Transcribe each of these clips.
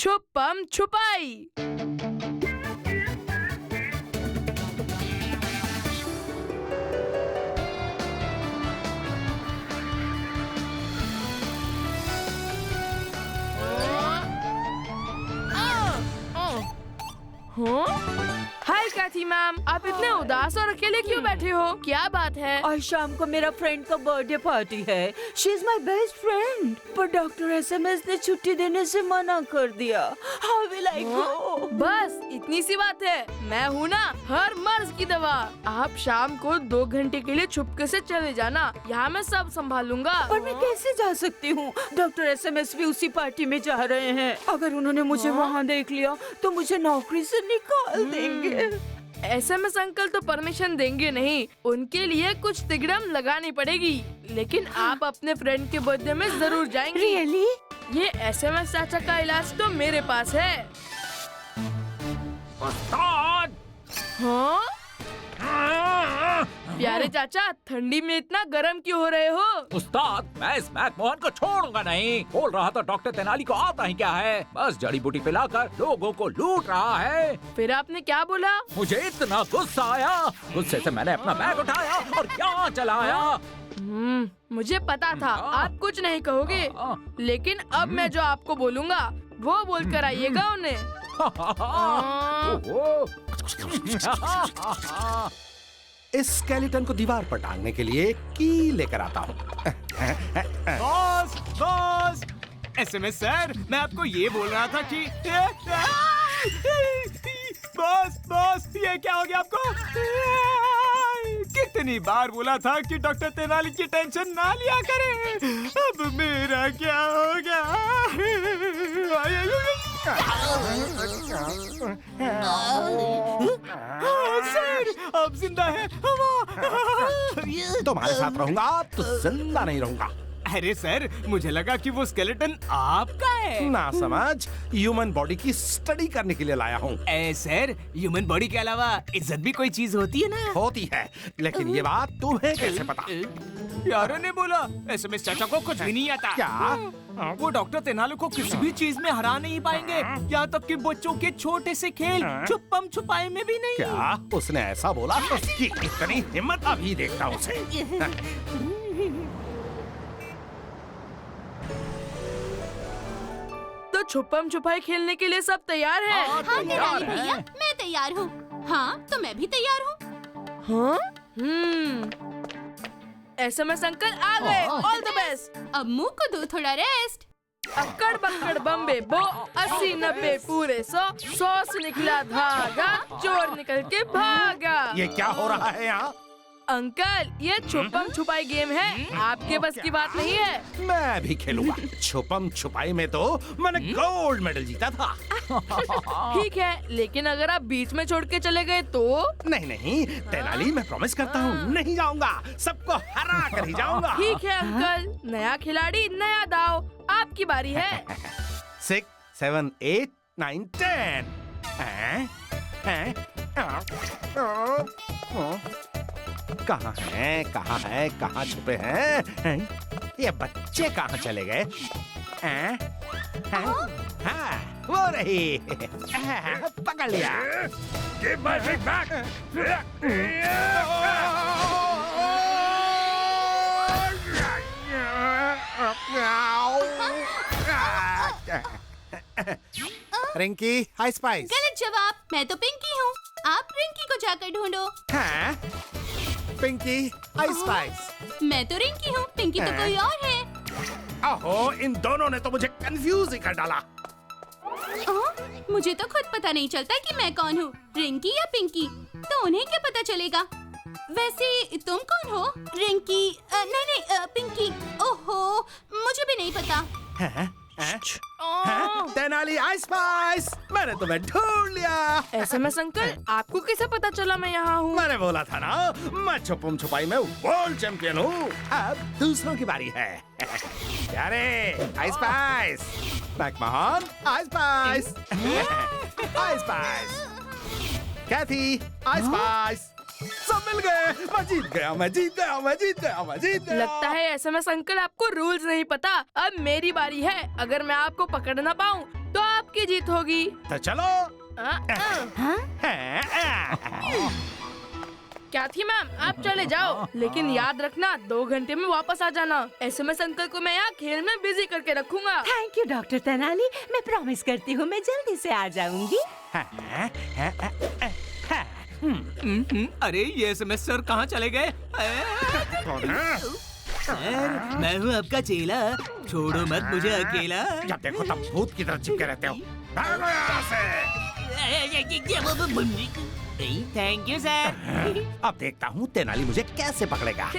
छुपम छुपाई। हाय कैथी मैम, आप इतने उदास और अकेले क्यों बैठे हो? क्या बात है? आज शाम को मेरा फ्रेंड का बर्थडे पार्टी है। She is my best friend, पर डॉक्टर एसएमएस ने छुट्टी देने से मना कर दिया। हाउ विल आई गो? बस इतनी सी बात है, मैं हूँ ना हर मर्ज की दवा। आप शाम को 2 घंटे के लिए चुपके से चले जाना, यहाँ मैं सब संभालूंगा। पर मैं कैसे जा सकती हूँ? डॉक्टर एसएमएस भी उसी पार्टी में जा रहे हैं। अगर उन्होंने मुझे वहाँ देख लिया तो मुझे नौकरी से निकाल देंगे। एसएमएस अंकल तो परमिशन देंगे नहीं, उनके लिए कुछ तिगड़म लगानी पड़ेगी। लेकिन आप अपने फ्रेंड के बर्थडे में जरूर जाएंगे। रियली? ये एसएमएस चाचा का इलाज तो मेरे पास है। उस्ताद! हाँ? प्यारे चाचा, ठंडी में इतना गर्म क्यों हो रहे हो? उस्ताद, मैं इस मैकमोहन को छोड़ूंगा नहीं। बोल रहा था डॉक्टर तेनाली को आता ही क्या है, बस जड़ी बूटी पिलाकर लोगों को लूट रहा है। फिर आपने क्या बोला? मुझे इतना गुस्सा आया, गुस्से से मैंने अपना बैग उठाया और यहाँ चलाया। मुझे पता था आप कुछ नहीं कहोगे, लेकिन अब मैं जो आपको बोलूँगा वो बोलकर आइएगा उन्हें। इस स्केलेटन को दीवार पर टांगने के लिए की लेकर आता हूँ। बॉस, बॉस, एसएमएस सर, मैं आपको ये बोल रहा था कि बॉस, बॉस, ये क्या हो गया आपको? कितनी बार बोला था कि डॉक्टर तेनाली की टेंशन ना लिया करें। अब मेरा क्या हो गया? सर, अब जिंदा है। तुम्हारे साथ रहूंगा तो जिंदा नहीं रहूंगा। अरे सर, मुझे लगा कि वो स्केलेटन आपका है। ना समझ, ह्यूमन बॉडी की स्टडी करने के लिए लाया हूँ। सर, ह्यूमन बॉडी के अलावा इज्जत भी कोई चीज होती है ना? होती है, लेकिन ये बात तुम्हें कैसे पता? यारों ने बोला एसएमएस चाचा को कुछ भी नहीं आता। क्या? वो डॉक्टर तेनाली को किसी भी चीज में हरा नहीं पाएंगे, यहाँ तक कि बच्चों के छोटे से खेल छुपम छुपाई में भी नहीं। क्या उसने ऐसा बोला? उसकी इतनी हिम्मत, अभी देखता हूँ उसे। तो छुपम छुपाई खेलने के लिए सब तैयार हैं? हाँ तेनाली भैया, मैं तैयार हूँ। हाँ, तो मैं भी तैयार हूँ। हाँ? एसएमएस अंकल आ गए। All the best. अब मुंह को दो थोड़ा रेस्ट। अक्कड़ बक्कड़ बम्बे बो, 80-90 पूरे 100 से निकला धागा, चोर निकल के भागा। ये क्या हो रहा है यहाँ? अंकल, ये छुपम छुपाई गेम है, आपके बस की बात नहीं है। मैं भी खेलूंगा। छुपम छुपाई में तो मैंने गोल्ड मेडल जीता था। ठीक है, लेकिन अगर आप बीच में छोड़ के चले गए तो? नहीं नहीं तेनाली, मैं प्रॉमिस करता हूँ नहीं जाऊंगा, सबको हरा कर ही जाऊंगा। ठीक है अंकल, नया खिलाड़ी नया दाव, आपकी बारी है। 6, 7, 8, 9, 10। कहाँ है, कहाँ है, कहाँ छुपे हैं? ये बच्चे कहाँ चले गए? हाँ, वो रही। पकड़ लिया। Give my big back! Rinki, high spice. गलत जवाब, मैं तो पिंकी हूँ। आप रिंकी को जाकर ढूंढो। हाँ? Pinky, high spice. मैं तो रिंकी हूँ, पिंकी तो कोई और है। ओहो, इन दोनों ने तो मुझे कंफ्यूज ही कर डाला। मुझे तो खुद पता नहीं चलता कि मैं कौन हूँ, रिंकी या पिंकी। तो उन्हें क्या पता चलेगा? वैसे तुम कौन हो? रिंकी? नहीं, पिंकी। ओहो, मुझे भी नहीं पता। तेनाली, हाई स्पाइस, मैंने तुम्हें ढूंढ लिया। एसएमएस अंकल, आपको कैसे पता चला मैं यहाँ हूँ? मैंने बोला था ना, मैं छुपम छुपाई में वर्ल्ड चैंपियन हूँ। अब दूसरों की बारी है। प्यारे, high spice, McMahon, high spice, high spice, Kathy, high spice, सब मिल गए। मैं जीत गया, मैं जीत गया, मैं जीत गया, मैं जीत गया। लगता है एसएमएस अंकल आपको रूल्स नहीं पता। अब मेरी बारी है। अगर मैं आपको पकड़ ना पाऊँ तो आपकी जीत होगी। तो चलो। क्या थी मैम, आप चले जाओ, लेकिन याद रखना 2 घंटे में वापस आ जाना। एसएमएस अंकल को मैं यहाँ खेल में बिजी करके रखूंगा। थैंक यू डॉक्टर तेनाली, मैं प्रॉमिस करती हूँ मैं जल्दी से आ जाऊंगी। अरे ये एसएमएस सर कहाँ चले गए? सर मैं हूँ आपका चेला, छोड़ो मत मुझे अकेला। जब देखो तब भूत की तरह चिपके रहते हो। भागो यहाँ से। Thank you sir. अब देखता हूँ तेनाली मुझे कैसे पकड़ेगा।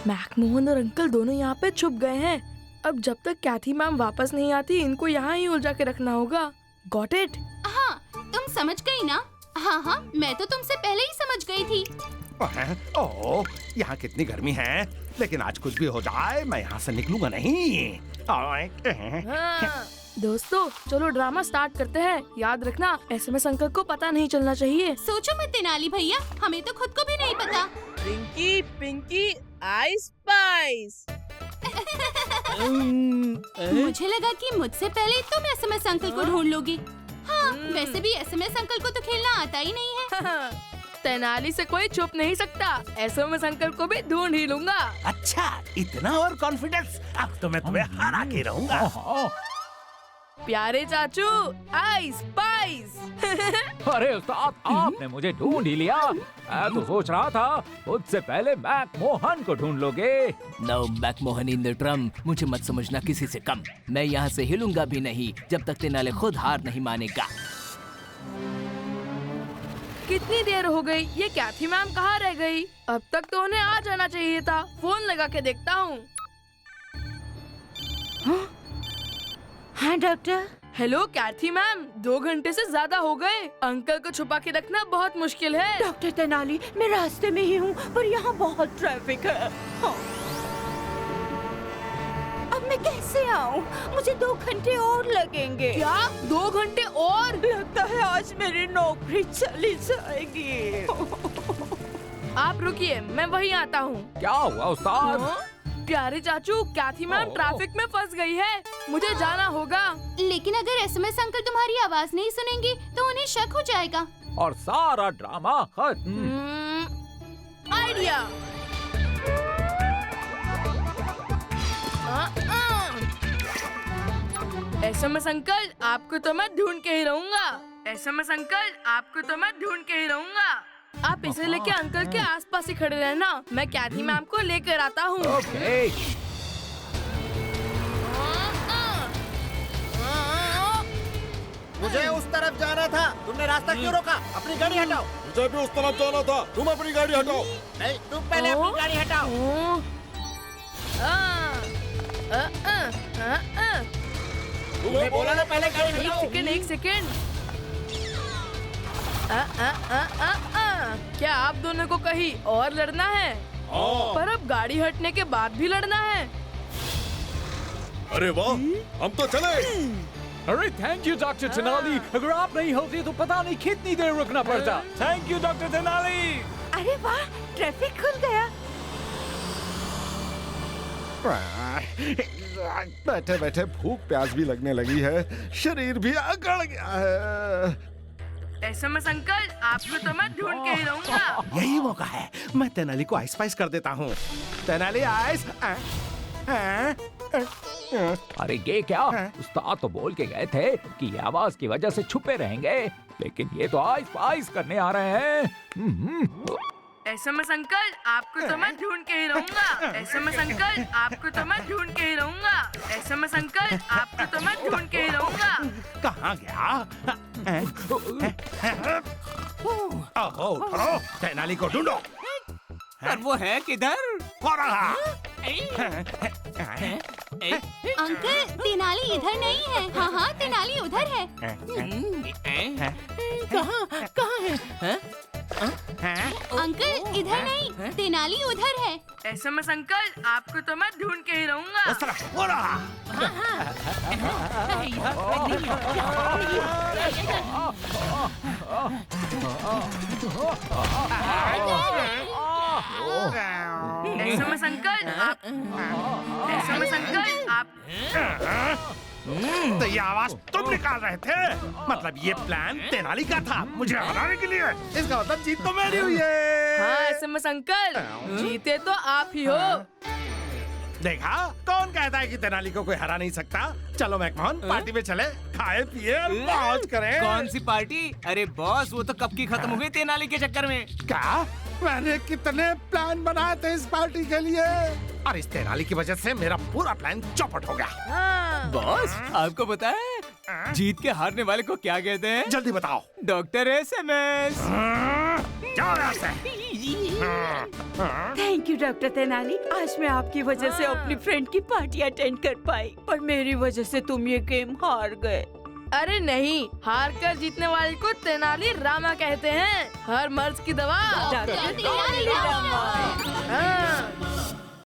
मैकमोहन और अंकल दोनों यहाँ पे छुप गए हैं। अब जब तक कैथी मैम वापस नहीं आती, इनको यहाँ ही उलझा के रखना होगा। Got it? हाँ, तुम समझ गई ना? हाँ हाँ, मैं तो तुमसे पहले ही समझ गई थी। ओह, यहाँ कितनी गर्मी है, लेकिन आज कुछ भी हो जाए मैं यहाँ से निकलूंगा नहीं। हाँ। दोस्तों चलो ड्रामा स्टार्ट करते हैं। याद रखना एसएमएस अंकल को पता नहीं चलना चाहिए। सोचो मत तेनाली भैया, हमें तो खुद को भी नहीं पता। Pinky Pinky ice spice. मुझे लगा कि मुझसे पहले तुम एसएमएस अंकल को ढूंढ लोगी। हाँ, वैसे भी एसएमएस अंकल को तो खेलना आता ही नहीं है। तेनाली से कोई छुप नहीं सकता। एसएमएस अंकल को भी ढूंढ ही लूंगा। अच्छा, इतना और कॉन्फिडेंस? अब तो मैं तुम्हें हरा के रहूंगा। प्यारे चाचू, आइस स्पाइस। अरे उस्ताद, आपने मुझे ढूंढ ही लिया। मैं तो सोच रहा था मुझसे पहले मैकमोहन को ढूंढ लोगे। No McMahon in the drum, मुझे मत समझना किसी से कम। मैं यहाँ से हिलूंगा भी नहीं जब तक तेनाली खुद हार नहीं मानेगा। कितनी देर हो गई? ये कैथी मैम कहाँ रह गई? अब तक तो उन्हें आ जाना चाहिए था। फोन लगा के देखता हूँ। हाँ डॉक्टर। हेलो कैथी मैम, 2 घंटे से ज्यादा हो गए। अंकल को छुपा के रखना बहुत मुश्किल है। डॉक्टर तेनाली, मैं रास्ते में ही हूँ, पर यहाँ बहुत ट्रैफिक है। हाँ। अब मैं कैसे आऊँ? मुझे 2 घंटे और लगेंगे। क्या 2 घंटे और? लगता है आज मेरी नौकरी चली जाएगी। आप रुकिए, मैं वहीं आता हूँ। क्या हुआ उस्ताद? प्यारे चाचू, कैथी मैम ट्रैफिक में फंस गई है। मुझे जाना होगा। लेकिन अगर एसएमएस अंकल तुम्हारी आवाज नहीं सुनेंगे तो उन्हें शक हो जाएगा। और सारा ड्रामा खत्म। आइडिया। एसएमएस अंकल, आपको तो मैं ढूंढ के ही रहूंगा। एसएमएस अंकल, आपको तो मैं ढूंढ के ही रहूंगा। आप इसे लेके अंकल के आसपास ही खड़े रहना। मैं कैथी मैम को लेकर आता हूँ। ओके। मुझे उस तरफ जाना था, तुमने रास्ता क्यों रोका? अपनी गाड़ी हटाओ। मुझे भी उस तरफ जाना था, तुम अपनी गाड़ी हटाओ। नहीं, तुम पहले अपनी गाड़ी हटाओ। तुम्हें बोला ना पहले गाड़ी हटाओ। एक सेकेंड। क्या आप दोनों को कहीं और लड़ना है? पर अब गाड़ी हटने के बाद भी लड़ना है। अरे वाह, हम तो चले। अरे थैंक यू डॉक्टर तेनाली, अगर आप नहीं होती तो पता नहीं कितनी देर रुकना पड़ता। Thank you doctor Tenali. अरे वाह, ट्रैफिक खुल गया। बैठे बैठे भूख प्यास भी लगने लगी है, शरीर भी अकड़ गया है। एसएमएस अंकल, आपको तो मैं ढूंढ के ही रहूंगा। यही मौका है, मैं तेनाली को आइस पाइस कर देता हूँ। तेनाली आइस। अरे ये क्या? उस्ताद तो बोल के गए थे कि ये आवाज की वजह से छुपे रहेंगे, लेकिन ये तो आइस पाइस करने आ रहे हैं। एसएमएस अंकल, आपको तो मैं ढूंढ के ही रहूंगा। एसएमएस अंकल, आपको तो मैं ढूंढ के ही रहूंगा। एसएमएस अंकल, आपको तो मैं ढूंढ के ही रहूंगा। कहाँ गया? ओहो, उठो, तेनाली को ढूंढो। पर वो है किधर? हो रहा। अंकल, तेनाली इधर नहीं है। हाँ हाँ, तेनाली उधर है। कहाँ है? अंकल इधर नहीं, तेनाली उधर है। एसएमएस अंकल, आपको तो मैं ढूंढ के ही रहूंगा। उस तरफ हो रहा। एसएमएस अंकल आप एसएमएस अंकल आप तो ये आवाज तुम निकाल रहे थे? मतलब ये प्लान तेनाली का था मुझे हराने के लिए? इसका मतलब जीत तो मेरी हुई है। हाँ एसएमएस अंकल, जीते तो आप ही हो। देखा, कौन कहता है कि तेनाली को कोई हरा नहीं सकता? चलो मैकमोहन, पार्टी में चले, खाए पिए मौज करें। कौन सी पार्टी? अरे बॉस, वो तो कब की खत्म हो गई तेनाली के चक्कर में। क्या? मैंने कितने प्लान बनाए थे इस पार्टी के लिए, और इस तेनाली की वजह से मेरा पूरा प्लान चौपट हो गया। बॉस, आपको पता है जीत के हारने वाले को क्या कहते हैं? जल्दी बताओ। Doctor SMS. जाओ यहाँ से। थैंक यू डॉक्टर तेनाली, आज मैं आपकी वजह से अपनी फ्रेंड की पार्टी अटेंड कर पाई, पर मेरी वजह से तुम ये गेम हार गए। अरे नहीं, हार कर जीतने वाले को तेनाली रामा कहते हैं। हर मर्ज की दवा डॉक्टर तेनाली रामा।